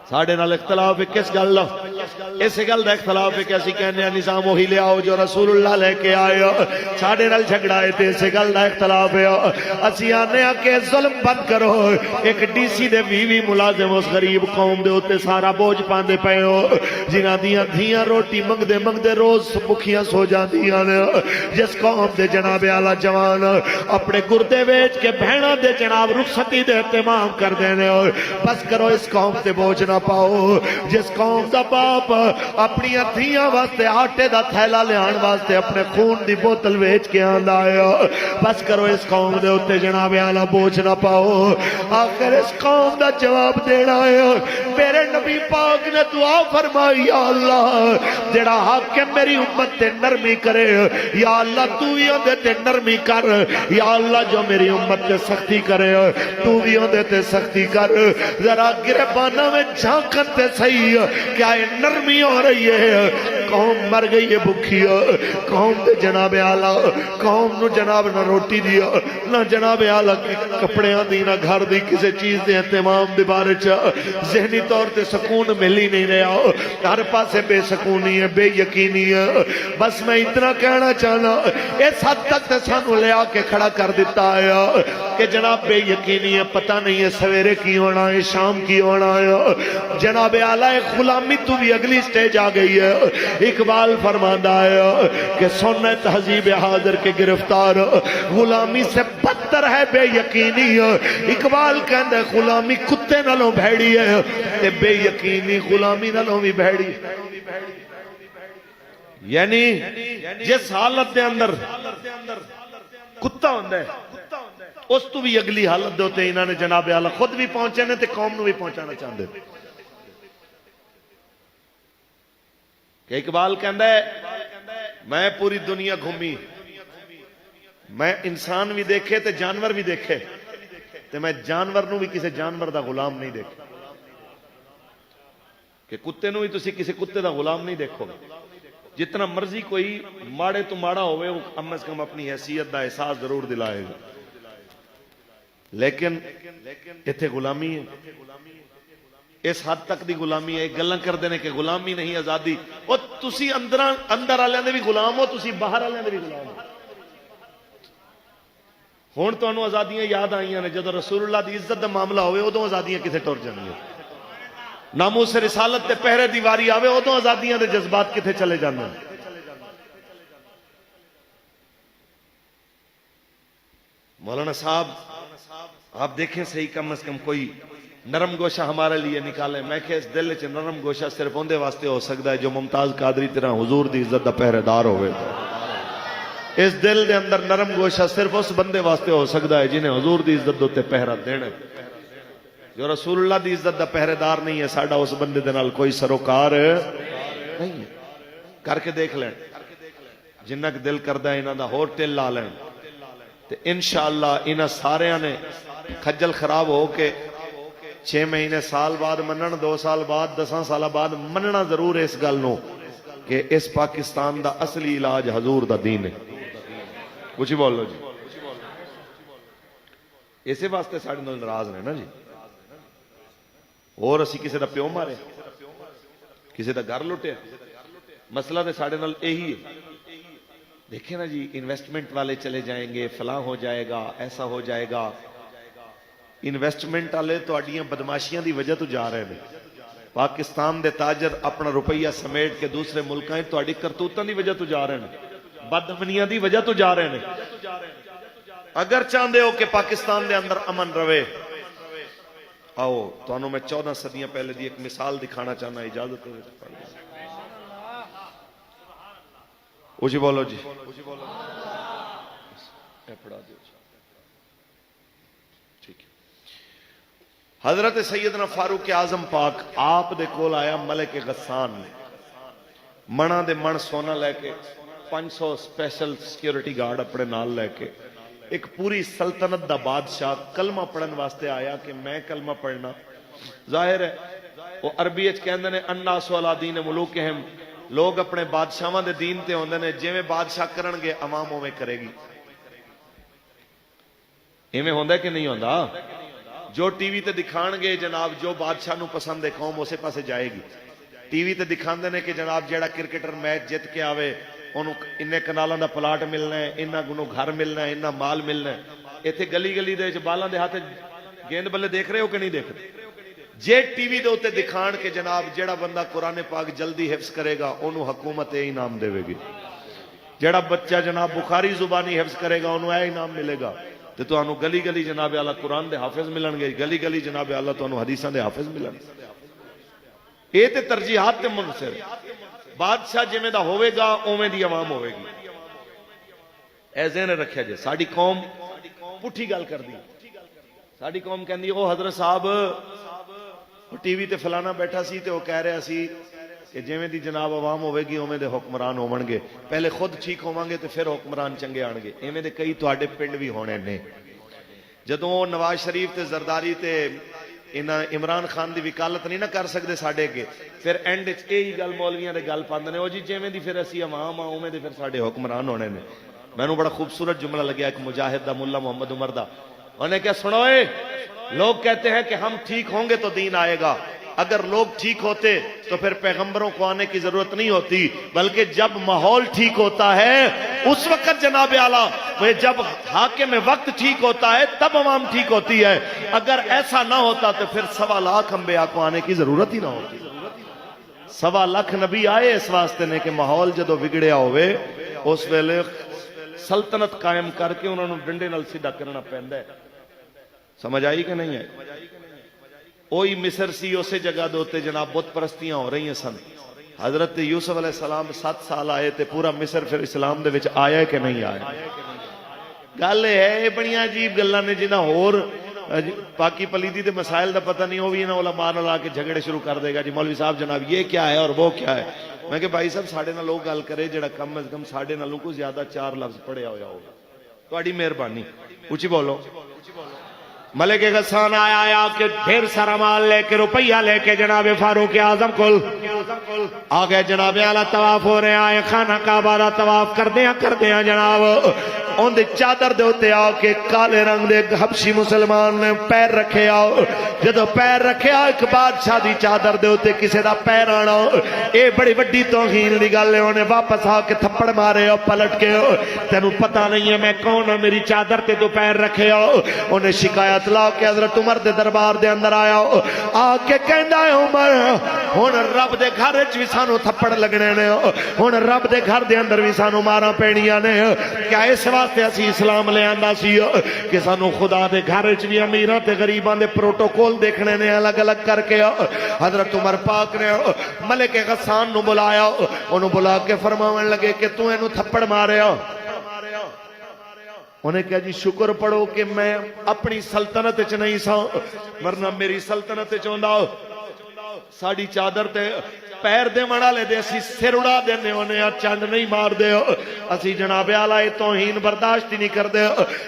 ساڈے نال اختلاف ہے کس گل دا؟ اس گل دا اختلاف ہے کہ اسی کہنے نظام وہی لے آؤ جو رسول اللہ لے کے آئے. ساڈے نال جھگڑا ہے تے اس گل دا اختلاف ہے. اسی آنے کہ ظلم بند کرو. ایک ڈی سی دے 20 ملازم اس غریب قوم دے اوتے سارا بوجھ پاندے پئے ہو جنہاں دیاں دھیاں روٹی منگدے منگدے روز بھکھیاں سو جاندیاں نے. جس قوم دے جناب اعلی جوان اپنے گردے ویچ کے بہناں دے جناب رخصتی دے اہتمام کر دینے. بس کرو اس قوم تے بوجھ نہ پاؤ. جس قوم دا باپ اپنی دھیاں واسطے آٹے دا تھیلا لیان واسطے اپنے خون دی بوتل ویچ کے آندا ہے. بس کرو اس قوم دے اوتے جناب اعلی بوجھ نہ پاؤ. آخر اس قوم دا جواب دینا ہے. میرے نبی پاک نے دعا فرمائی یا اللہ جڑا حاکم میری امت تے نرمی کرے یا اللہ تو بھی اندے تے نرمی کر. یا اللہ جو میری امت تے سختی کرے تو بھی اندے تے سختی کر. ذرا گربانہ میں جھانکن تے صحیح کیا یہ نرمی ہو رہی ہے؟ قوم مر گئی ہے بھوکی. قوم تے جناب اعلیٰ قوم نو جناب نہ روٹی دیا نہ جناب اعلیٰ کپڑیاں دی نہ گھر دی کسی چیز دے اہتمام دے بارے ذہنی طور تے سکون مل ہی نہیں رہا. ہر پاسے بے سکونی ہے بے یقینی ہے. بس میں اتنا کہنا چاہنا اس حد تک تے سانو لے آ کے کھڑا کر دیتا ہے کہ جناب بے یقینی ہے. پتہ نہیں ہے سویرے کی ہونا ہے شام کی ہونا ہے. جناب اعلیٰ غلامی تو بھی اگلی سٹیج آ گئی ہے. اقبال فرماتا ہے کہ سننے تہذیب حاضر کے گرفتار غلامی سے بدتر ہے بے یقینی. اقبال کہندہ ہے غلامی کتے نالوں بھیڑی ہے تے بے یقینی غلامی نالوں بھی بھیڑی. یعنی جس حالت دے اندر کتا ہوندہ ہے اس تو بھی اگلی حالت دے ہوتے انہوں نے جناب اعلیٰ خود بھی پہنچے نے تے قوم نو بھی پہنچانا چاہتے. کہ اقبال کہندہ ہے میں پوری دنیا گھومی میں انسان بھی دیکھے تے جانور بھی دیکھے تے میں جانور نو بھی کسی جانور دا غلام نہیں دیکھے. کہ کتے نو بھی تسی کسی کتے دا غلام نہیں دیکھو گے. جتنا مرضی کوئی ماڑے تو ماڑا ہوئے وہ کم از کم اپنی حیثیت دا احساس ضرور دلائے گا. لیکن اتھے غلامی ہے اس حد تک دی غلامی ہے. گلاں کر دینے کہ غلامی نہیں آزادی. اور تسی اندر آلیاں دے بھی غلام ہو تسی باہر آلیاں دے بھی غلام ہو. ہون تو انہوں آزادیاں یاد آئیاں نے جدو رسول اللہ دی عزت دا معاملہ ہوئے ادوں آزادیاں کسے ٹور جانی ہیں. ناموس رسالت تے پہرے دیواری آوے ادوں آزادیاں دے جذبات کتے چلے جانے ہیں. مولانا صاحب آپ دیکھیں صحیح کم از کم کوئی نرم گوشہ ہمارے لیے نکالے. میں کہ اس دل چ نرم گوشہ صرف اندے واسطے ہو سکتا ہے جو ممتاز قادری طرح حضور دی عزت دا پہرے دار ہوئے. اس دل دے اندر نرم گوشہ صرف اس بندے واسطے ہو سکتا ہے جنہیں حضور دی عزت دوتے پہرہ دینے. جو رسول اللہ دی عزت دا پہرے دار نہیں ہے ساڑھا اس بندے دے نال کوئی سروکار نہیں ہے. کر کے دیکھ لیں جنہ کے دل کردہ ہے انہاں دا ہور ٹل لا لیں تے انشاءاللہ انہاں سارے نے کھجل خراب ہو کے 6 مہینے سال بعد منن 2 سال بعد 10 سال بعد مننا ضرور ہے اس گل نو کہ اس پاکستان دا اصلی علاج حضور دا دین ہے. کچھ بولو جی. اسی واسطے ساڑھے نال ناراض نے نا جی. اور اسی کسی دا پیو مارے کسی دا گھر لٹے مسئلہ تے ساڑھے نال یہی ہے. دیکھیں نا جی انویسٹمنٹ والے چلے جائیں گے فلاں ہو جائے گا ایسا ہو جائے گا. انویسٹمنٹ والے تو اڈیاں بدماشیاں دی وجہ تو جا رہے ہیں. پاکستان دے تاجر اپنا روپیہ سمیٹ کے دوسرے ملکاں تو اڈی کرتوتاں دی وجہ تو جا رہے ہیں. بدامنیاں دی وجہ تو جا رہے ہیں. اگر چاہندے ہو کہ پاکستان دے اندر امن رہے آؤ تو انہوں میں 14 صدیاں پہلے دی ایک مثال دکھانا چاہنا اجازت ہے. اوجی بولو جی. پڑھا دیو. حضرت سیدنا فاروق اعظم پاک آپ دے کول آیا ملک غسان نے منا دے من سونا لے کے 500 سپیشل سیکیورٹی گارڈ اپنے نال لے کے ایک پوری سلطنت دا بادشاہ کلمہ پڑھن واسطے آیا کہ میں کلمہ پڑھنا. ظاہر ہے وہ عربی اچ کہندے نے الناس علی دین ملوکہم لوگ اپنے بادشاہاں دے دین تے ہوندے نے جویں بادشاہ کرن گے عوام اوویں کرے گی. ایویں ہوندا کہ نہیں ہوندا؟ جو ٹی وی تے دکھان گے جناب جو بادشاہ نو پسند ہے قوم اسے پاسے جائے گی. ٹی وی تے دکھاندے نے کہ جناب جیڑا کرکٹر میچ جیت کے آوے انہوں انہیں کنالاں دا پلاٹ ملنا ہے, انہاں گنوں گھر ملنا ہے, انہاں مال ملنا ہے. ایتھے گلی گلی دے بالاں دے ہاتھ گیند بلے دیکھ رہے ہو کہ نہیں دیکھ رہے؟ جے ٹی وی دے اوتے دکھان کے جناب جیڑا بندہ قرآن پاک جلدی حفظ کرے گا انہوں حکومت اے انعام دے گی. جیڑا بچہ جناب بخاری زبانی حفظ کرے گا انہوں اے انعام ملے گا. تے تو انہوں گلی گلی جناب اللہ قرآن دے حافظ ملن گے, گلی گلی جناب اللہ تو انہوں حدیثاں دے حافظ ملن گے. اے تے ترجیحات تے منصر. بادشاہ جے میں دا ہوئے گا اویں دی عوام ہوئے گی. اے ذہن رکھیا جائے. ساڈی قوم پٹھی گل کر دی. ساڈی قوم کہندی او حضرت صاحب ٹی وی تے فلانا بیٹھا سی تے وہ کہہ رہا سی کہ جویں دی جناب عوام ہوئے گی اویں دے حکمران ہون گے. پہلے خود ٹھیک ہوواں گے تے پھر حکمران چنگے آن گے. ایویں دے کئی تواڈے پنڈ بھی ہونے نے. جدوں نواز شریف تے زرداری تے انہاں عمران خان دی وکالت نہیں نہ کر سکدے ساڈے کے, پھر اینڈ وچ یہی گل مولویاں دے گل پاندے نے او جی جویں دی پھر اسی عوام آ اویں دے پھر ساڈے حکمران ہونے نے. مینوں بڑا خوبصورت جملہ لگیا ایک مجاہد دا ملا محمد عمر دا. انہیں کیا سنوئے, لوگ کہتے ہیں کہ ہم ٹھیک ہوں گے تو دین آئے گا. اگر لوگ ٹھیک ہوتے تو پھر پیغمبروں کو آنے کی ضرورت نہیں ہوتی, بلکہ جب ماحول ٹھیک ہوتا ہے اس وقت جناب اعلیٰ جب حاکم وقت ٹھیک ہوتا ہے تب عوام ٹھیک ہوتی ہے. اگر ایسا نہ ہوتا تو پھر 1.25 لاکھ انبیاء کو آنے کی ضرورت ہی نہ ہوتی. 1.25 لاکھ نبی آئے اس واسطے نے کہ ماحول جدو بگڑیا ہوئے اس ویلے سلطنت قائم کر کے انہوں نے ڈنڈے نال سیدھا کرنا پیندا ہے. سمجھ آئی کہ نہیں ہے؟ وہی مصر سی اسے جگہ دوتے جناب بت پرستیاں ہو رہی ہیں سن. حضرت یوسف علیہ السلام 7 سال آئے تے پورا مصر پھر اسلام دے وچ آیا ہے کہ نہیں آیا؟ گل ہے بڑی عجیب گلاں نے جنہاں ہور پاکی پلیدی دے مسائل دا پتہ نہیں ہو بھی انہاں علماء نال آ کے جھگڑے شروع کر دے گا جی مولوی صاحب جناب یہ کیا ہے اور وہ کیا ہے. میں کہ بھائی صاحب ساڈے نال لوگ گل کرے جڑا کم از کم ساڈے نالوں کو زیادہ 4 لفظ پڑھیا ہویا ہوگا. تہاڈی مہربانی اونچی بولو. ملک غسان آیا کہ ڈھیر سارا مال لے کے روپیہ لے کے جناب فاروق اعظم کل آگے جناب اعلیٰ طواف ہو رہے آئے خانہ کعبہ دا طواف کر دیا جناب ان دے چادر دے ہوتے آ کے کالے رنگ دے حبشی مسلمان نے پیر رکھے آؤ. جدو پیر رکھے آ ایک بادشاہ دی چادر دے ہوتے کسے دا پیر آنا اے بڑی وڈی توہین دی گل ہے. انہیں واپس آ کے تھپڑ مارے ہو پلٹ کے تینوں پتہ نہیں ہے میں کون ہوں میری چادر تے تو پیر رکھے ہو. انہیں شکایت لا کے حضرت عمر دے دربار دے اندر آیا آ کے کہندا ہے عمر ہن رب دے گھر وچ وی سانو تھپڑ لگنے نے, ہن رب دے گھر دے اندر وی سانو ماراں پینیاں نے. کیا اس واسطے اسی اسلام لے آندا سی کہ سانو خدا دے گھر وچ وی امیراں تے غریباں دے پروٹوکول دیکھنے نے الگ الگ کر کے. حضرت عمر پاک نے ملک غسان نو بلایا, انہوں بلا کے فرماون لگے کہ تو اینو تھپڑ ماریا. انہیں کہا جی شکر پڑھو کہ میں اپنی سلطنت چ نہیں سا ورنہ میری سلطنت چوندا ساڑی چادر تے پیر دے مڑا لے دے اسی سر اڑا دینے ہونے چند نہیں مار دے اسی جناب اعلیٰ توہین برداشت ہی نہیں کر دے.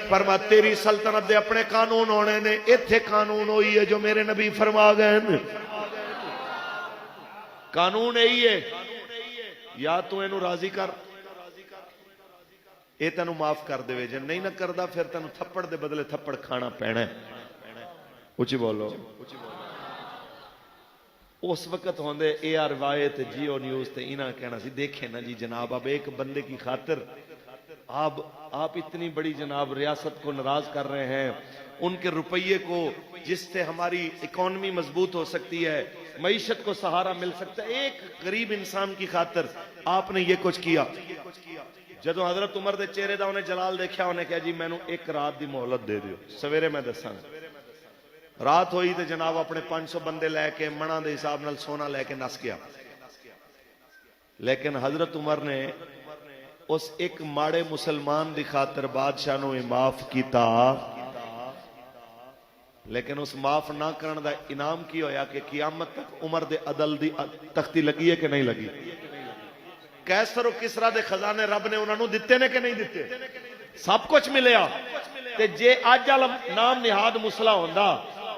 فرما تیری سلطنت دے اپنے قانون ہونے نے, ایتھے قانون ہوئی ہے جو میرے نبی فرما گئے. قانون یہی ہے یا تو اینو راضی کر اے تینو معاف کر دے جے نہیں نہ کردا پھر تینو تھپڑ دے بدلے تھپڑ کھانا پینا ہے. اونچی بولو. اس وقت ہوندے اے آر روایت جیو نیوز تے انہاں کہنا سی دیکھیں نا جی جناب اب ایک بندے کی خاطر آپ اتنی بڑی جناب ریاست کو ناراض کر رہے ہیں, ان کے روپیے کو جس سے ہماری اکانومی مضبوط ہو سکتی ہے, معیشت کو سہارا مل سکتا ہے, ایک غریب انسان کی خاطر آپ نے یہ کچھ کیا. جدو حضرت عمر دے چہرے دا انہیں جلال دیکھا انہیں کہا جی میں نو ایک رات دی مہلت دے دیو سویرے میں دساں. رات ہوئی تے جناب اپنے 500 بندے لے کے منا دے حساب نال سونا لے کے نس گیا. لیکن حضرت عمر نے اس ایک ماڑے مسلمان دی خاطر بادشاہ نو معاف کیتا, لیکن اس معاف نہ کرن دا انعام کی ہویا کہ قیامت تک عمر دے عدل دی تختی لگی ہے کہ نہیں لگی. کیسر و کسرا دے خزانے رب نے انہوں دیتے نے کہ نہیں دیتے, سب کچھ ملیا. تے جے آج نام نہاد مسئلہ ہوندا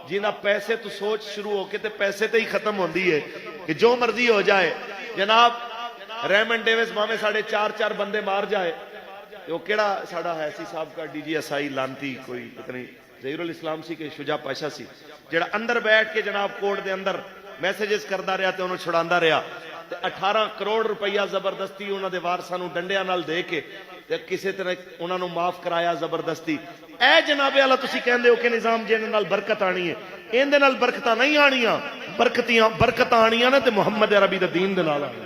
جنہ پیسے تو سوچ شروع ہو کے تے پیسے تے ہی ختم ہوندی ہے کہ جو مرضی ہو جائے. جناب ریمنڈ ڈیوس مامے ساڑھے 4 بندے مار جائے, وہ کیڑا ساڑھا ہے سی صاحب کا ڈی جی ایس آئی لانتی کوئی اتنی ظہیر الاسلام سی کہ شجاع پاشا سی جڑا اندر بیٹھ کے جناب کوٹ دے اندر میسیجز کردا رہا تے انہوں چھڑاندا رہا تے 18 کروڑ روپیہ زبردستی انہوں دے وارثاں نوں ڈنڈیاں نال دے کے تے کسے طرح انہوں نے معاف کرایا زبردستی. اے جناب اعلیٰ تسی کہندے ہو کہ نظام جے نال برکت آنی ہے, این دے نال برکتاں نہیں آنیاں, برکتاں آنیاں نے تے محمد عربی دے دین دے نال آنیاں.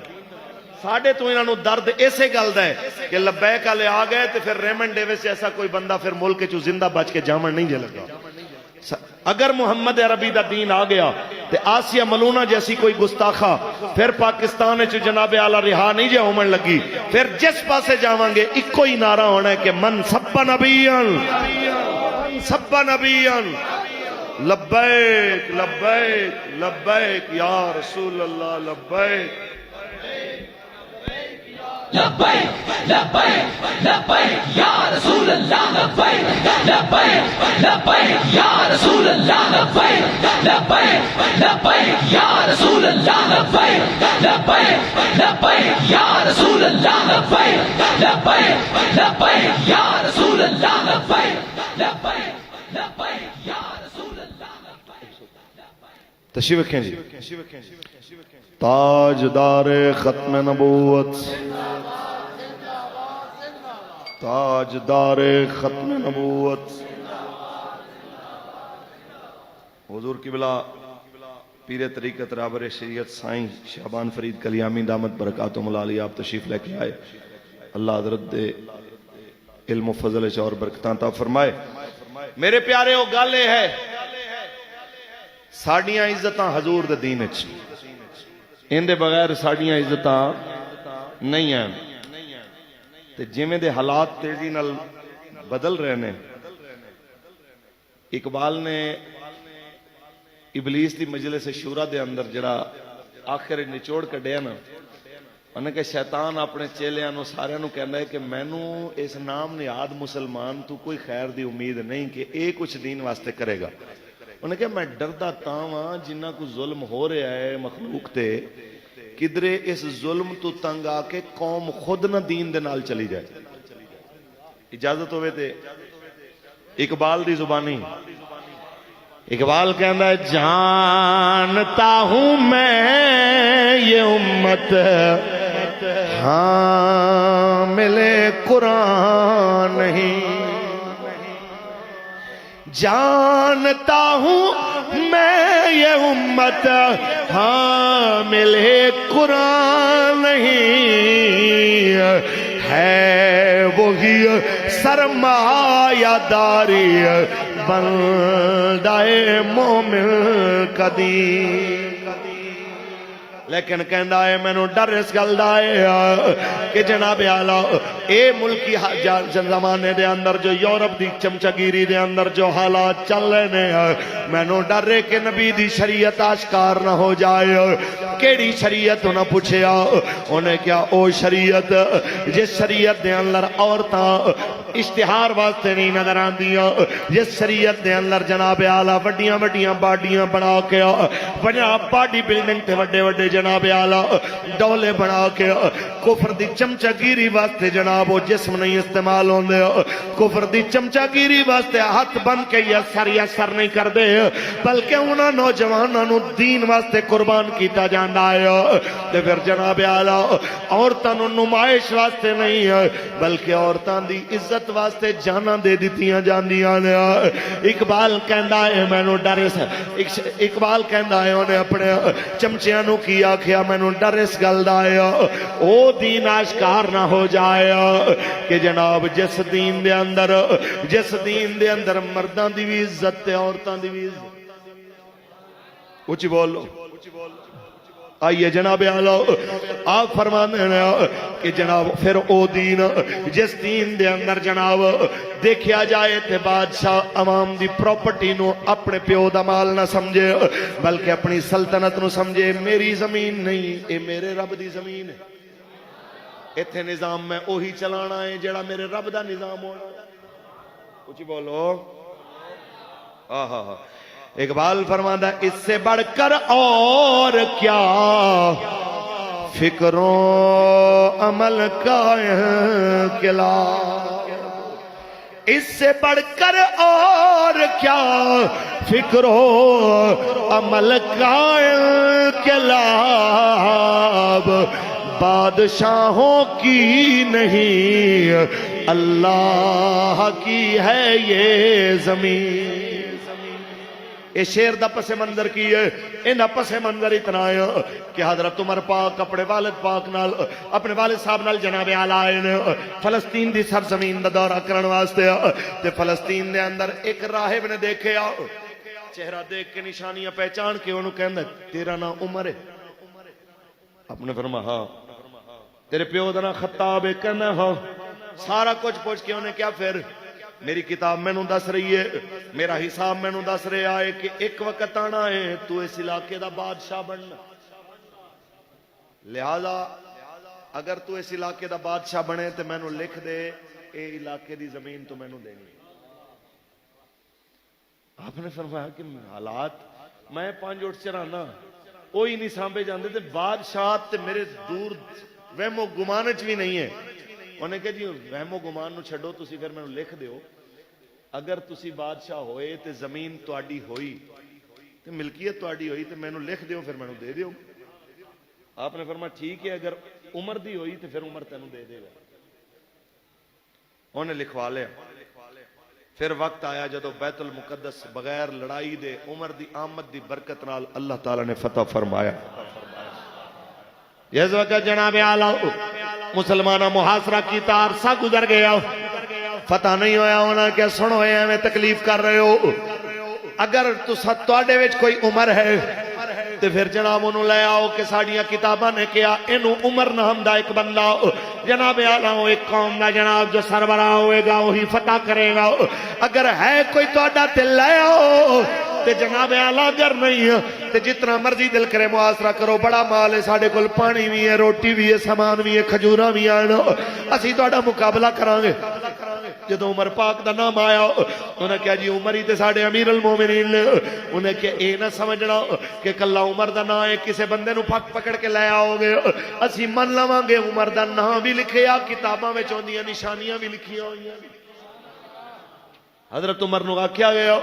ساڑھے تو انہوں درد ایسے گل دا ہے کہ لبیک والے آ گئے تے پھر ریمنڈ ڈیوس ایسا کوئی بندہ پھر ملک چو زندہ بچ کے جامن نہیں جے لگا. اگر محمد عربی دا دین آ گیا تے آسیہ ملونہ جیسی کوئی گستاخا پھر پاکستان چ جناب اعلیٰ رہا نہیں جے ہومن لگی. پھر جس پاسے جاواں گے ایکو ہی نعرہ ہونا ہے کہ من سب نبیان سب نبیان لبیک لبیک لبیک یا رسول اللہ لبیک لبیک لبیک لبیک یا رسول اللہ لبیک لبیک لبیک یا رسول اللہ لبیک لبیک لبیک یا رسول اللہ لبیک لبیک لبیک یا رسول اللہ لبیک لبیک لبیک یا رسول اللہ لبیک لبیک لبیک یا رسول اللہ لبیک. تشریف رکھیں جی. تاجدار ختم نبوت تاجدار ختم نبوت حضور قبلہ پیر طریقت رابر شریعت سائیں شعبان فرید کلیامی دامت برکاتہم العالی آپ تشریف لے کے آئے. اللہ حضرت دے علم و فضل اور برکتاں عطا فرمائے. میرے پیارے او گل یہ ہے ساڑیاں عزتاں حضور دے دین وچ ان دے بغیر ساڑیاں عزتاں نہیں ہیں. تے جویں دے حالات تیزی نال بدل رہے نے. اقبال نے ابلیس دی مجلس شورا دے اندر جڑا آخر نچوڑ کڈیا نا انہیں کہ شیطان اپنے چیلیاں نو سارے نو کہنا ہے کہ مینوں اس نام نہاد مسلمان تو کوئی خیر دی امید نہیں کہ اے کچھ دین واسطے کرے گا. انہیں کہ میں ڈردا تاواں جنہ کو ظلم ہو رہا ہے مخلوق تے کدرے اس ظلم تو تنگ آ کے قوم خود نہ دین دے نال چلی جائے. اجازت ہوئے تے اقبال دی زبانی اقبال کہنا ہے جانتا ہوں میں یہ امت حامل قرآن نہیں. جانتا ہوں میں یہ امت حامل قرآن نہیں ہے وہی سرمایہ داری بندہ مومن قدیم. لیکن کہندا ہے مینوں ڈر اس گل دا ہے کہ جناب اعلیٰ اے ملکی زمانے دے اندر جو یورپ دی چمچگیری دے اندر جو حالات چل رہے نے مینوں ڈر ہے کہ نبی دی شریعت آشکار نہ ہو جائے. کیڑی شریعت انہاں پوچھیا انہیں کیا او شریعت جس شریعت دے اندر عورتاں اشتہار واسطے نہیں نظر آندیاں, جس شریعت دے اندر جناب اعلیٰ وڈیاں وڈیاں باڈیاں بنا کے باڈی بلڈنگ تے وڈے وڈے جناب اعلیٰ ڈولے بنا کے کفر دی چمچگیری واسطے جناب وہ جسم نہیں استعمال ہوندے, کفر دی چمچگیری واسطے ہاتھ بن کے یا سر نہیں کر دے بلکہ انہاں نوجواناں نو دین واسطے قربان کیتا جاندا ہے. تے پھر جناب اعلیٰ عورتاں نو نمائش واسطے نہیں ہے بلکہ عورتاں دی عزت واسطے جاناں دے دتیاں جاندیاں نے. اقبال کہندا ہے مینوں ڈر اقبال کہندا ہے انہیں اپنے چمچیاں نو کی آکھیا مینوں ڈر اس گل دا ہے او دین آشکار نہ ہو جائے کہ جناب جس دین دے اندر مرداں دی بھی عزت تے عورتاں دی بھی عزت. اونچی بولو. آئیے جناب اعلیٰ آپ فرمانے ہیں کہ جناب پھر او دین جس دین دے اندر جناب دیکھیا جائے تے بادشاہ عوام دی پراپرٹی نو اپنے پیو دا مال نہ سمجھے بلکہ اپنی سلطنت نو سمجھے میری زمین نہیں اے میرے رب دی زمین ہے. ایتھے نظام میں اوہی چلانا ہے جڑا میرے رب دا نظام ہونا. کچھ بولو. آہا اقبال فرماتا ہے اس سے بڑھ کر اور کیا فکر و عمل کا انقلاب, اس سے بڑھ کر اور کیا فکر ہو عمل کا انقلاب بادشاہوں کی نہیں اللہ کی ہے یہ زمین. یہ شیر دا پس منظر کی ہے. انہا پس منظر اتنا ہے کہ حضرت عمر پاک اپنے والد پاک نال اپنے والد صاحب نال جناب اعلی آئے نے فلسطین دی سرزمین دا دورہ کرن واسطے. تے فلسطین دے اندر ایک راہب نے دیکھے چہرہ دیکھ کے نشانیاں پہچان کے انہوں کہندہ تیرا نام عمر ہے؟ اپنے فرما ہاں. تیرے پیو دا نام خطاب ہے؟ کہنا ہاں. سارا کچھ پوچھ کے انہیں کیا پھر میری کتاب میں نوں دس رہی ہے, میرا حساب میں نوں دس رہا ہے کہ ایک وقت آنا ہے تو اس علاقے دا بادشاہ بننا, لہذا اگر تو اس علاقے دا بادشاہ بنے تو میں نوں لکھ دے اے علاقے دی زمین تو میں نوں دینی. آپ نے فرمایا کہ حالات میں 5 اٹھ چرانا کوئی نہیں سامبے جاندے تے بادشاہ تے میرے دور وہم و گمان چ بھی نہیں ہے. انہیں کہا جی وہم و گمان نو چھڑو تسی پھر میں لکھ دیو اگر تسی بادشاہ ہوئے تے زمین تواڈی ہوئی تے ملکیت تواڈی ہوئی تے میں لکھ دیو پھر میں دے دیو. آپ نے فرمایا ٹھیک ہے اگر عمر دی ہوئی تے پھر عمر تینوں دے دے گا. انہیں لکھوا لیا. پھر وقت آیا جدو بیت المقدس بغیر لڑائی دے عمر دی آمد دی برکت نال اللہ تعالیٰ نے فتح فرمایا. اس وقت جناب اعلیٰ مسلمانہ محاصرہ کی عرصہ گزر گیا, فتح نہیں ہویا. ہونا کہ سنو ہمیں تکلیف کر رہے ہو, اگر تواڈے وچ کوئی عمر ہے تو پھر جناب انہوں لے آؤ کہ ساڑیاں کتاباں نے کیا انہوں عمر نام دا ایک بندہ جناب اعلیٰ ایک قوم دا جناب جو سربراہ ہوئے گا وہی فتح کرے گا. اگر ہے کوئی تواڈا تے لے آؤ تے جناب اعلیٰ اگر نہیں ہے تے جتنا مرضی دل کرے محاصرہ کرو, بڑا مال ہے ساڑے کول, پانی بھی ہے, روٹی بھی ہے, سامان بھی ہے, کھجوراں بھی ہیں, اسی تواڈا مقابلہ کرانگے. جدو عمر پاک دا نام آیا انہیں کہا جی عمر ہی تے ساڑے امیر المومنین نے. انہیں کہا اے نہ سمجھنا کہ کلہ عمر دا نام ہے کسے بندے نو پکڑ کے لے آؤ گے, اسی من لواں گے عمر دا نام بھی لکھے یا کتاباں میں چوندیاں نشانیاں بھی لکھیاں ہوئی ہیں. حضرت عمر نو کیا گیا,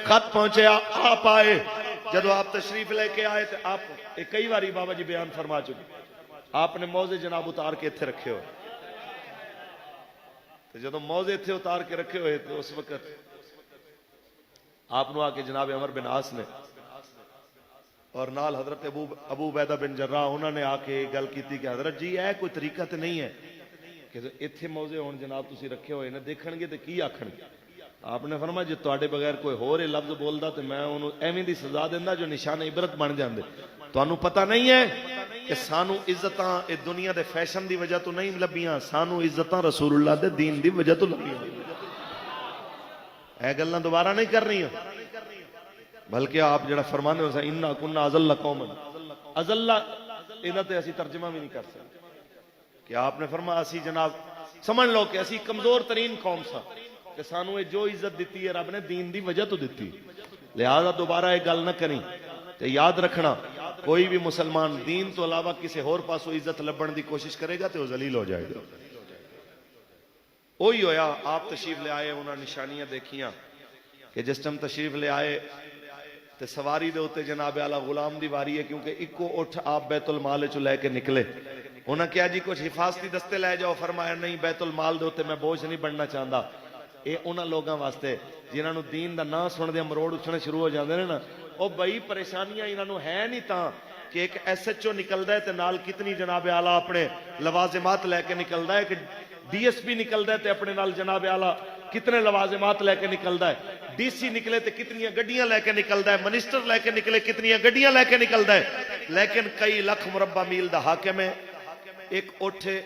خط پہنچے, آپ آئے. جدو آپ تشریف لے کے آئے تو آپ کئی باری بابا جی بیان فرما چکے, آپ نے موزے جناب اتار کے اتھے رکھے ہوئے. تو جدو موزے اتھے اتار کے رکھے ہوئے تو اس وقت آپ نو آ کے جناب عمر بن عاص نے اور نال حضرت ابو عبیدہ بن جراح انہوں نے آ کے گل کی کہ حضرت جی اے کوئی طریقہ تو نہیں ہے کہ اتھے موزے ہون جناب تسی رکھے ہوئے نے, دیکھن گے تو کی آکھن گے. آپ نے فرمایا جی تواڈے بغیر کوئی ہور لفظ بولدا تو میں انہوں ایویں دی سزا دیندا جو نشان عبرت بن جاندے. تانوں پتہ نہیں ہے کہ سانو عزتاں اے دنیا دے فیشن دی وجہ تو نہیں لبیاں, سانو عزتاں رسول اللہ دے دین دی وجہ تو لبیاں. اے گلاں دوبارہ نہیں کرنی بلکہ آپ جڑا فرمانے ہو انا کنا اذل قوما, اذل انہاں تے اسی ترجمہ بھی نہیں کر سکتے کہ آپ نے فرمایا اسی جناب سمجھ لو کہ اسی کمزور ترین قوم سا کہ سانو جو عزت دیتی ہے رب نے دین دی وجہ تو دیتی. لہذا دوبارہ یہ گل نہ کریں. تے یاد رکھنا کوئی بھی مسلمان دین تو علاوہ کسی اور پاسوں عزت لبن دی کوشش کرے گا تو وہ ذلیل ہو جائے گا. وہی ہویا, آپ تشریف لے آئے, انہاں نشانیاں دیکھیاں کہ جس ٹائم تشریف لے آئے تے سواری دے ہوتے جناب اعلیٰ غلام دی واری ہے کیونکہ اکو اٹھ آپ بیت المال چو لے کے نکلے. انہاں کیا جی کچھ حفاظتی دستے لے جاؤ, فرمایا نہیں بیت المال دے ہوتے میں بوجھ نہیں بننا چاہتا. اے انہاں لوگاں واسطے جنہاں نو دین دا نام سن دے مروڑ اٹھنے شروع ہو جاندے نے نا, او بھائی پریشانیاں انہاں نو ہے نہیں تاں کہ ایک ایس ایچ او نکلدا ہے تے نال کتنی جناب اعلیٰ اپنے لوازمات لے کے نکلدا ہے, کہ ڈی ایس پی نکلدا ہے تے اپنے نال جناب اعلیٰ کتنے لوازمات لے کے نکلدا ہے, ڈی سی نکلے تے کتنی گڈیاں لے کے نکلدا ہے, منسٹر لے کے نکلے کتنی گڈیاں لے کے نکلدا ہے. لیکن کئی لاکھ مربع میل دا حاکم ہے, ایک اٹھے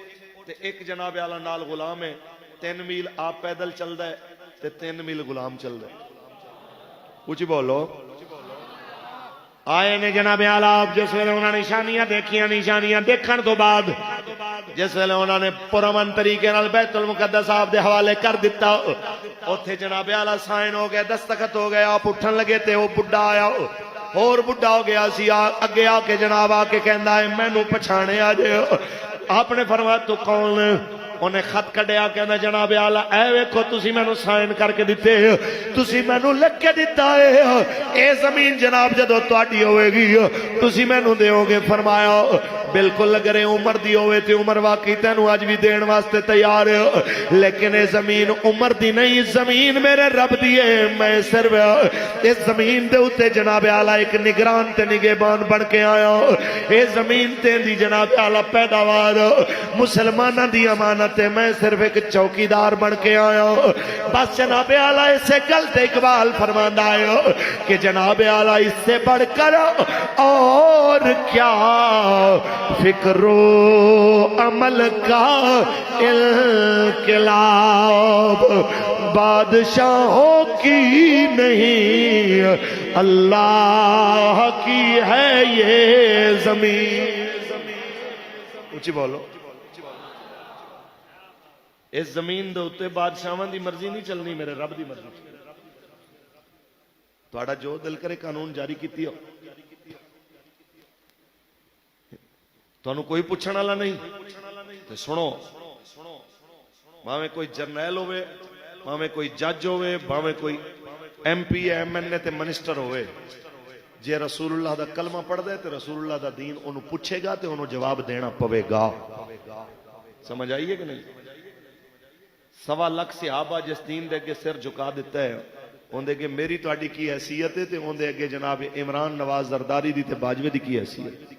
تے ایک جناب اعلیٰ نال غلام ہے, 3 میل آپ پیدل چلدا ہے تے 3 میل غلام چلدا ہے. کچھ بولو. آئے نے جناب اعلیٰ جس ویلے انہوں نے نشانیاں دیکھیاں, نشانیاں دیکھن تو بعد جس ویلے انہوں نے پرامن طریقے نال بیت المقدس آپ دے حوالے کر دیتا, اوتھے جناب اعلیٰ سائن ہو گیا, دستخط ہو گیا, آپ اٹھن لگے تے وہ بڈھا آیا اور بڈھا ہو گیا سی, اگے آ کے جناب آ کے کہندا ہے مینوں پچھانے آ جے. آپ نے فرمایا تو کون؟ انہیں خط کڈیا کہنا جناب آلہ اے ویکھو تسی مینوں سائن کر کے دیتے تسی مینوں لکھ کے دیتا ہے اے زمین جناب جدو تواڈی ہوئے گی تسی مینوں دیو گے فرمایا بالکل اگر عمر دی ہوئے تے عمر واقعی تینوں اج بھی دین واسطے تیار ہے لیکن اے زمین عمر دی نہیں زمین میرے رب دی ہے میں صرف اس زمین دے اوتے جناب اعلیٰ ایک نگران تے نگہبان بن کے آیا اے زمین تے دی جناب اعلیٰ پیداوار مسلمانہ دی امانت ہے میں صرف ایک چوکیدار بن کے آیا بس جناب اعلیٰ اس سے غلط اقبال فرماندہ ہے کہ جناب اعلیٰ اس سے بڑھ کر اور کیا فکر و عمل کا انقلاب بادشاہوں کی نہیں اللہ کی ہے یہ زمین اچھی بولو اس زمین دے اوتے بادشاہاں دی مرضی نہیں چلنی میرے رب دی مرضی تہاڈا جو دل کرے قانون جاری کیتی ہو تانوں کوئی پوچھن والا نہیں تے سنو بھاویں کوئی جرنیل ہوئے بھاویں کوئی جج ہوئے بھاویں کوئی ایم پی ایم این اے تے منسٹر ہوئے جے رسول اللہ دا کلمہ پڑھ دے تے رسول اللہ دا دین انہوں پوچھے گا تے انہوں جواب دینا پوے گا سمجھ آئیے کہ نہیں 1.25 لاکھ صحابہ جس دین دے کے سر جھکا دیتا ہے ان دے کے میری تو آڈی کی حیثیت ہے تے ان دے کے جناب عمران نواز زرداری دی تے باجوے دی کی حیثیت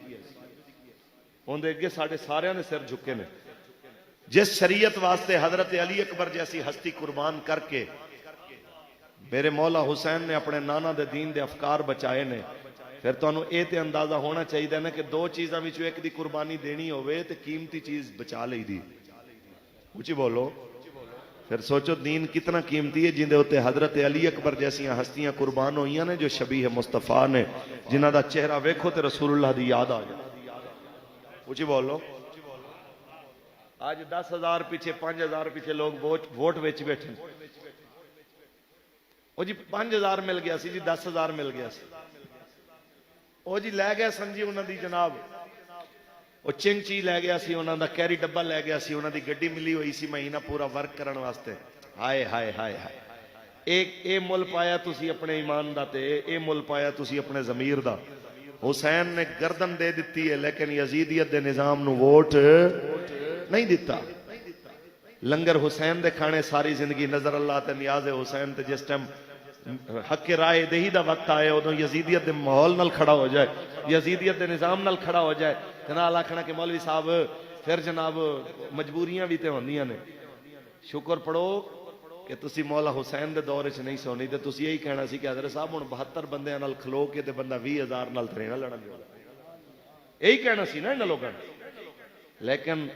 ان دے کے ساڑھے سارے نے سر جھکے نے جس شریعت واسطے حضرت علی اکبر جیسی ہستی قربان کر کے میرے مولا حسین نے اپنے نانا دے دین دے افکار بچائے نے پھر تو انہوں اے تے اندازہ ہونا چاہیے نا کہ 2 چیزاں وچوں ایک دی قربانی دینی ہوئے تے قیمتی چیز بچا لئی دی اچھی بولو پھر سوچو دین کتنا قیمتی ہے جن دے ہوتے حضرت علی اکبر جیسی ہستیاں قربان ہوئیاں نے جو شبیہ مصطفیٰ نے جنہ دا چہرہ ویکھو تے رسول اللہ دی یاد آ جائے اچھی بولو آج 10,000 پیچھے 5,000 پیچھے لوگ ووٹ ویچ بیٹھے او جی 5,000 مل گیا سی جی 10,000 مل گیا سی او جی لے گیا سن جی انہاں دی جناب او چنچی لے گیا سی انہاں دا کیری ڈبا لے گیا سی انہاں دی گڈی ملی ہوئی سی مہینہ پورا ورک کرن واسطے ہائے ہائے ہائے ہائے اے مل پایا تسی اپنے ایمان دا تے اے مل پایا تسی اپنے ضمیر دا حسین نے گردن دے دیتی ہے لیکن یزیدیت دے نظام نو ووٹ نہیں دیتا لنگر حسین دے کھانے ساری زندگی نظر اللہ تے نیاز حسین تے جس ٹائم حق رائے دہی دا وقت آئے ادو یزیدیت دے ماحول نال کھڑا ہو جائے یزیدیت دے نظام نال کھڑا ہو جائے جناب آکھنا کہ مولوی صاحب پھر جناب مجبوریاں بھی تے ہوندیاں نے شکر پڑھو کہ تسی مولا حسین دے دور وچ نہیں سونی تے تسی یہی کہنا سی کہ حضرت صاحب ہن 72 بندیاں نال کھلو کے تے بندہ 20,000 نال ترینا لڑن دے یہی کہنا سی نا انہاں لوگاں لیکن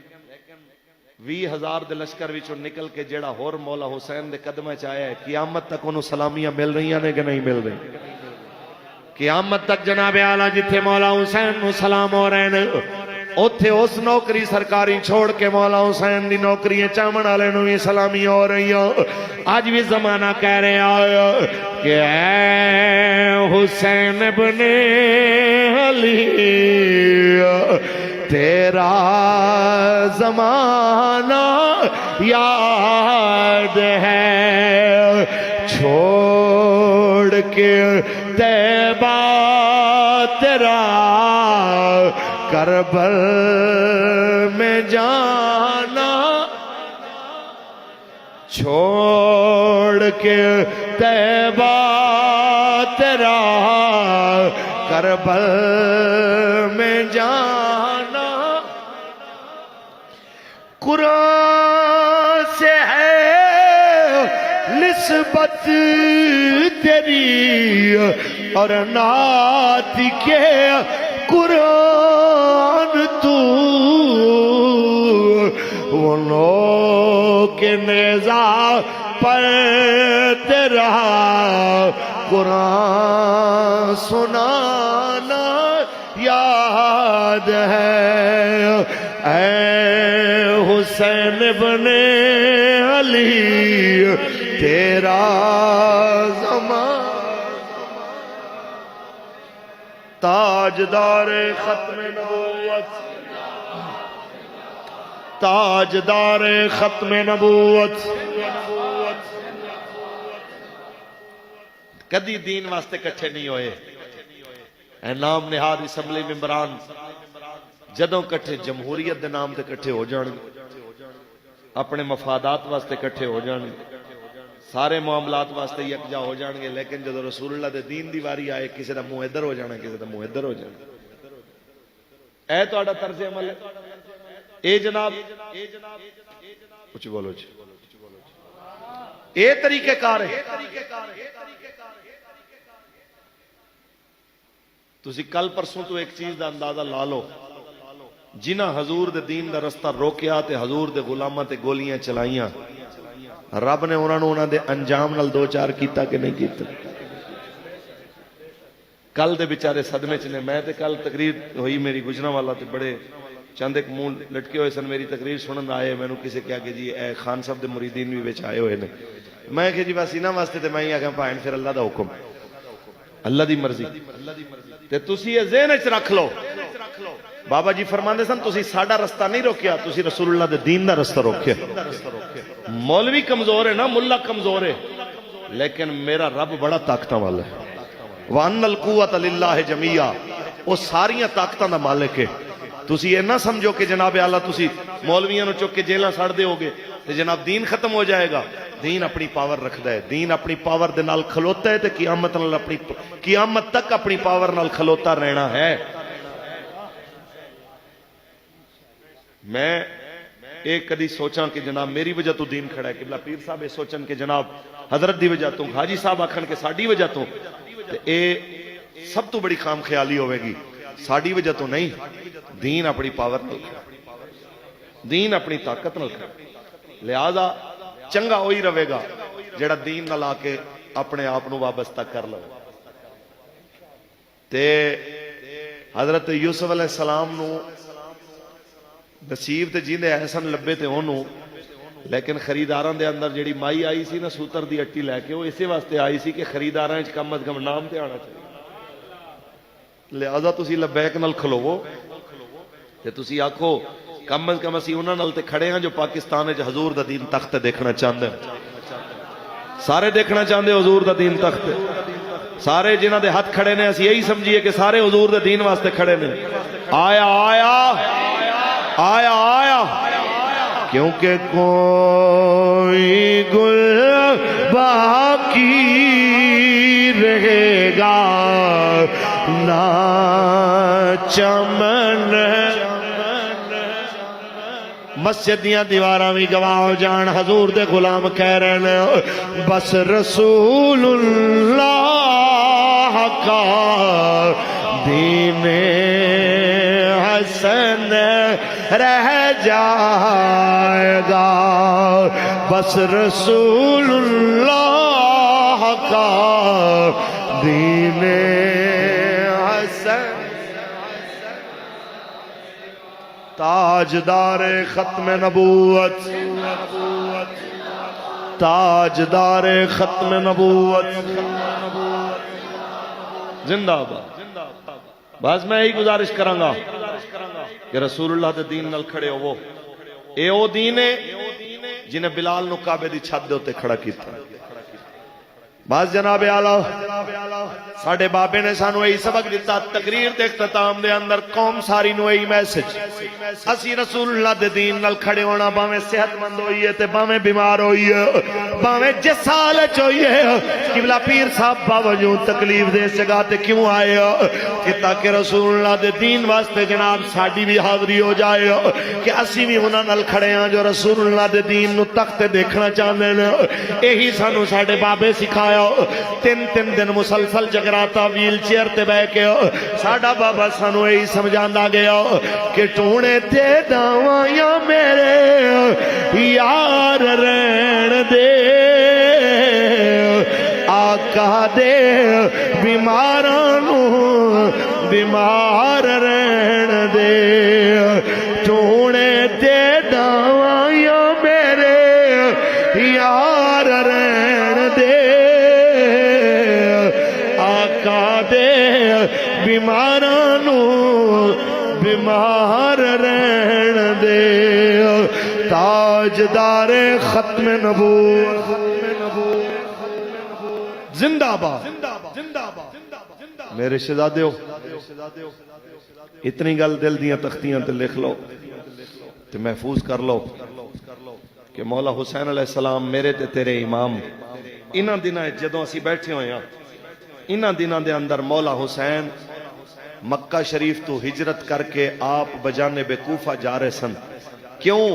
20,000 دے لشکر وچوں نکل کے جیڑا ہور مولا حسین دے قدمہ چاہیا ہے قیامت تک انہوں سلامیاں مل رہی ہیں کہ نہیں مل رہی قیامت تک جناب اعلیٰ جتھے مولا حسین نو سلام ہو رہے ہیں اوتھے اس نوکری سرکاری چھوڑ کے مولا حسین دی نوکری چامن والے نو بھی سلامی ہو رہی ہیں آج بھی زمانہ کہہ رہے آیا کہ اے حسین ابن علی تیرا زمانہ یاد ہے چھوڑ کے طیبہ تیرا کربل میں جانا چھوڑ کے طیبہ تیرا کربل میں جانا قرآن سے ہے نسبت تیری اور نعت کے قرآن تو انہوں کے نیزہ پر تیرا قرآن سنانا یاد ہے اے حسین ابن علی تیرا زمان تاجدار ختم نبوت تاجدار ختم نبوت. کدی دین واسطے کٹھے نہیں ہوئے. اے نام نہاد اسمبلی ممبران جدوں کٹھے جمہوریت دے نام تے کٹھے ہو جان گے، اپنے مفادات واسطے کٹھے ہو جان گے، سارے معاملات واسطے یکجا ہو جان گے، لیکن جدوں رسول اللہ دے دین دی واری آئے کسی دا منہ ادھر ہو جانا، کسی دا منہ ادھر ہو جانا. اے تہاڈا طرز عمل ہے. اے جناب کچھ بولو جی، اے طریقہ کار ہے. تسی کل پرسوں تو ایک چیز دا اندازہ لا لو، جنہ حضور دے دین دا رستہ روکیا تے حضور دے غلاماں تے گولیاں چلائیاں، رب نے انہاں دے انجام نال دو چار کیتا کہ نہیں کیتا؟ کل دے بیچارے صدمے چ نے. میں تے کل تقریر ہوئی میری گجرانوالا تے بڑے چند ایک منہ لٹکے ہوئے سن، میری تقریر سنن آئے، میں نے کسے کہا کہ جی اے خان صاحب دے مریدین بھی وچ آئے ہوئے نے. میں کہ جی بس انہاں واسطے تے میں ہی آکھاں بھائن پھر اللہ دا حکم، اللہ دی مرضی. تے تسی یہ ذہن وچ رکھ لو، بابا جی فرماندے سن تسی ساڈا رستہ نہیں روکیا، تسی رسول اللہ دے دین دا رستہ روکیا. مولوی کمزور ہے نا، ملا کمزور ہے، لیکن میرا رب بڑا طاقتاں والا ہے. وَأَنَّ الْقُوَّةَ لِلَّهِ جَمِيعًا، وہ ساریاں طاقتاں دا مالک ہے. تسی یہ نہ سمجھو کہ جناب اعلیٰ تسی مولویاں نو چک کے جیلاں سڑ دے ہوگے تے جناب دین ختم ہو جائے گا. دین اپنی پاور رکھدا ہے، دین اپنی پاور دے نال کھلوتا ہے تے قیامت نال اپنی قیامت تک اپنی پاور نال کھلوتا رہنا ہے. میں ایک کدی سوچاں کہ جناب میری وجہ تو دین کھڑا ہے، قبلہ پیر صاحب یہ سوچن کہ جناب حضرت دی وجہ تو، حاجی صاحب آکھن کہ ساڈی وجہ تو، اے سب تو بڑی خام خیالی ہوئے گی. ساڈی وجہ تو نہیں، دین اپنی پاور نال کھڑا، دین اپنی طاقت نال کھڑا. لہذا چنگا ہوئی رہے گا جڑا دین نال آ کے اپنے آپ نو وابستہ کر لو. تے حضرت یوسف علیہ السلام نو نصیب تے جیندے احسن لبے تے انہوں، لیکن خریداراں دے اندر جڑی مائی آئی سی نا سوتر دی اٹی لے کے، وہ اسی واسطے آئی سی کہ خریداراں وچ کم از کم نام تے آنا چاہیے. لہذا تسی لبیک نال کھلوو تے تسی آکھو کم از کم اسی انہاں نال تے کھڑے ہاں جو پاکستان وچ حضور دا دین تخت دیکھنا چاہندے. سارے دیکھنا چاہندے حضور دا دین تخت، سارے جنہاں دے ہاتھ کھڑے نے اسی یہی سمجھیے کہ سارے حضور دے دین واسطے کھڑے نے. آیا آیا آیا آیا، کیونکہ کوئی گل باقی رہے گا نہ چمن. مسجد دیاں دیواراں بھی گواہ ہو جان، حضور دے غلام کہہ رہے ہیں بس رسول اللہ کا دین حسن رہ جائے گا. بس رسول اللہ کا دین حسن. تاجدار ختم نبوت، تاجدار ختم نبوت زندہ باد. بس میں یہی گزارش کروں گا کہ رسول اللہ دے دین نال کھڑے ہو. اے او دین ہے جنہیں بلال نو کعبے دی چھت دے اوتے کھڑا کیتا. بس جناب اعلیٰ ساڈے بابے نے سانو یہی سبق دیتا. تقریر دے اختتام دے اندر قوم ساری نو یہی میسج، اسی رسول اللہ دے دین نال کھڑے ہونا، باویں صحت مند ہوئیے تے باویں بیمار ہوئیے، باویں جس سال چوئیے. قبلہ پیر صاحب باوجود تکلیف دے جگہ تے کیوں آئے کہ تاکہ رسول اللہ دے دین واسطے جناب ساڈی بھی حاضری ہو جائے کہ اسی بھی انہاں نال کھڑے ہاں جو رسول اللہ دے دین نو تخت دیکھنا چاہندے نے. یہی سانو ساڈے بابے سکھایا. تین دن مسلسل جگراتا ویل چیئر تے بہ کے ساڈا بابا سانو یہی سمجھاندا گیا کہ ٹونے تے داواں میرے یار رہن دے، آقا دے بیماراں نو بیمار رہن دے. ٹونے تے داواں میرے یار رہن دے، بیماراں نو بیمار رہن دے. تاجدار ختم نبوت زندہ باد میرے شہزادیو اتنی گل دل دیاں تختیاں تے لکھ لو تے محفوظ کر لو کہ مولا حسین علیہ السلام میرے تے تیرے امام انہاں دناں جدوں اسی بیٹھے ہوئے ہیں انہاں دناں دے اندر مولا حسین مکہ شریف تو ہجرت کر کے آپ بجانب کوفہ جا رہے سن کیوں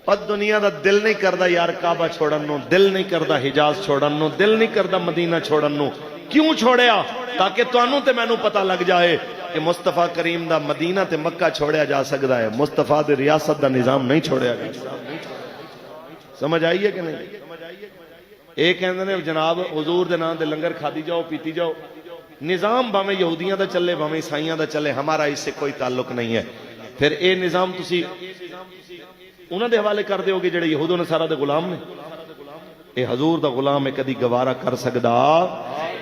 پد دنیا دا دل نہیں کردا یار کعبہ چھوڑن نو دل نہیں کردا حجاز چھوڑن نو دل نہیں کردا مدینہ چھوڑن نو کیوں چھوڑیا تاکہ تانوں تے مینوں پتہ لگ جائے کہ مصطفیٰ کریم دا مدینہ تے مکہ چھوڑیا جا سکدا ہے مصطفیٰ دے ریاست دا نظام نہیں چھوڑیا جا سمجھ آئی ہے کہ نہیں ایک کہندے نے جناب حضور دے نام دے لنگر کھادی جاؤ پیتی جاؤ نظام باویں یہودیاں دا چلے باویں عیسائیاں دا چلے ہمارا اس سے کوئی تعلق نہیں ہے پھر اے نظام تسی انہاں دے حوالے کر دیو گے جڑے یہود و نصارا دے غلام نے اے حضور دا غلام ہے کدی گوارا کر سکدا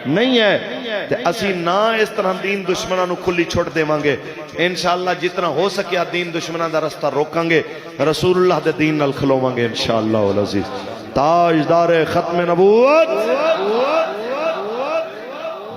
نہیں ہے تے اسی نہ اس طرح دین دشمناں نو کھلی چھوڑ دیواں گے انشاءاللہ جتنا ہو سکیا دین دشمناں دا رستہ روکاں گے رسول اللہ دے دین نال کھلوواں گے انشاءاللہ العزیز تاجدار ختم نبوت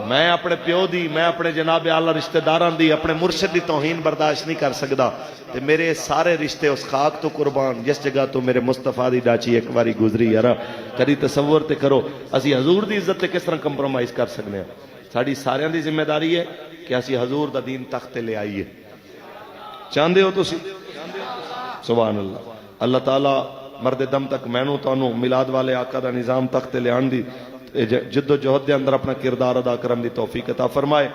میں اپنے پیو دی میں اپنے جناب اعلی رشتہ داران دی اپنے مرشد دی توہین برداشت نہیں کر سکدا تے میرے سارے رشتے اس خاک تو قربان جس جگہ تو میرے مصطفیٰ دی ڈاچی ایک باری گزری یارا کدی تصور تے کرو اسی حضور دی عزت تے کس طرح کمپرومائز کر سکنے ہیں ساڈی ساریاں دی ذمہ داری ہے کہ اسی حضور دا دین تخت تے لے آئیے چاہندے ہو تسی سبحان اللہ اللہ تعالی مرد دم تک مینوں تانوں میلاد والے آقا دا نظام تخت تے لے آن دی جد و جہد دے اندر اپنا کردار ادا کرن دی توفیق عطا فرمائے